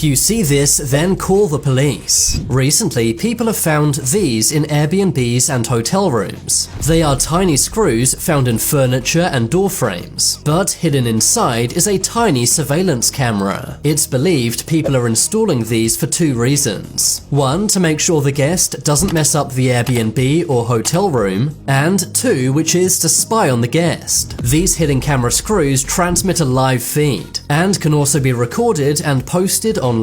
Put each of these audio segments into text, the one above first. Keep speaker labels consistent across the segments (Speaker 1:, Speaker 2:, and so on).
Speaker 1: If you see this, then call the police. Recently, people have found these in Airbnbs and hotel rooms. They are tiny screws found in furniture and door frames, but hidden inside is a tiny surveillance camera. It's believed people are installing these for two reasons. One, to make sure the guest doesn't mess up the Airbnb or hotel room, and two, which is to spy on the guest. These hidden camera screws transmit a live feed, and can also be recorded and posted online.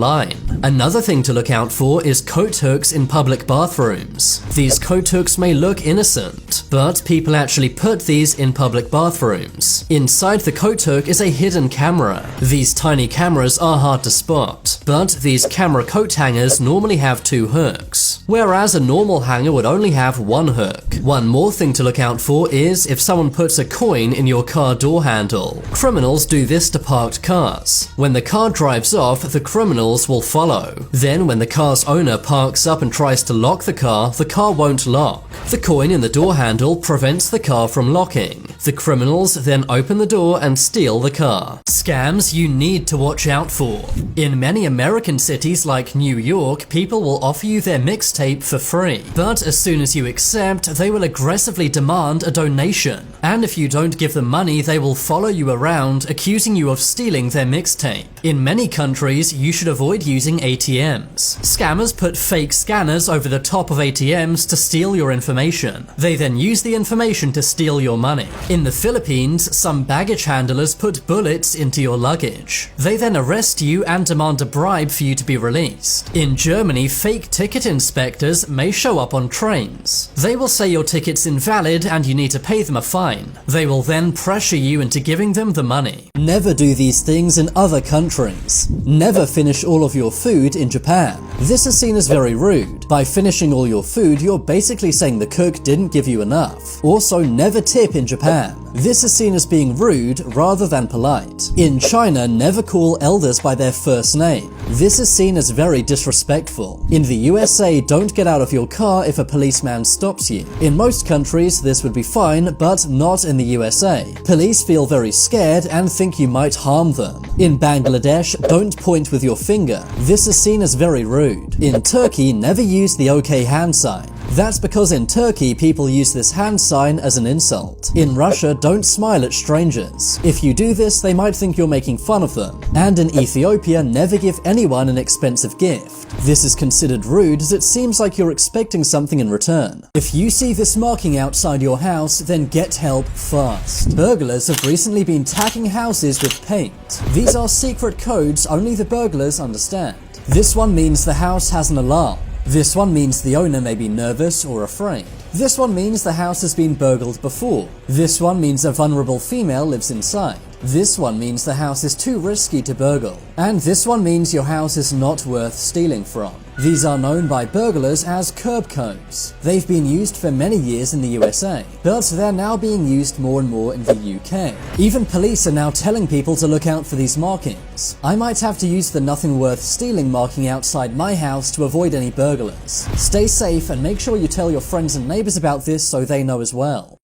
Speaker 1: Another thing to look out for is coat hooks in public bathrooms. These coat hooks may look innocent, but people actually put these in public bathrooms. Inside the coat hook is a hidden camera. These tiny cameras are hard to spot, but these camera coat hangers normally have two hooks, whereas a normal hanger would only have one hook. One more thing to look out for is if someone puts a coin in your car door handle. Criminals do this to parked cars. When the car drives off, the criminals will follow. Then when the car's owner parks up and tries to lock the car won't lock. The coin in the door handle prevents the car from locking. The criminals then open the door and steal the car. Scams you need to watch out for. In many American cities like New York, people will offer you their mixtape for free. But as soon as you accept, they will aggressively demand a donation. And if you don't give them money, they will follow you around, accusing you of stealing their mixtape. In many countries, you should avoid using ATMs. Scammers put fake scanners over the top of ATMs to steal your information. They then use the information to steal your money. In the Philippines, some baggage handlers put bullets into your luggage. They then arrest you and demand a bribe for you to be released. In Germany, fake ticket inspectors may show up on trains. They will say your ticket's invalid and you need to pay them a fine. They will then pressure you into giving them the money. Never do these things in other countries. Never finish all of your food in Japan. This is seen as very rude. By finishing all your food, you're basically saying the cook didn't give you enough. Also, never tip in Japan. This is seen as being rude rather than polite. In China, never call elders by their first name. This is seen as very disrespectful. In the USA, don't get out of your car if a policeman stops you. In most countries, this would be fine, but not in the USA. Police feel very scared and think you might harm them. In Bangladesh, don't point with your finger. This is seen as very rude. In Turkey, never use the OK hand sign. That's because in Turkey, people use this hand sign as an insult. In Russia, don't smile at strangers. If you do this, they might think you're making fun of them. And in Ethiopia, never give anyone an expensive gift. This is considered rude as it seems like you're expecting something in return. If you see this marking outside your house, then get help fast. Burglars have recently been tagging houses with paint. These are secret codes only the burglars understand. This one means the house has an alarm. This one means the owner may be nervous or afraid. This one means the house has been burgled before. This one means a vulnerable female lives inside. This one means the house is too risky to burgle. And this one means your house is not worth stealing from. These are known by burglars as curb codes. They've been used for many years in the USA, but they're now being used more and more in the UK. Even police are now telling people to look out for these markings. I might have to use the nothing worth stealing marking outside my house to avoid any burglars. Stay safe and make sure you tell your friends and neighbors about this so they know as well.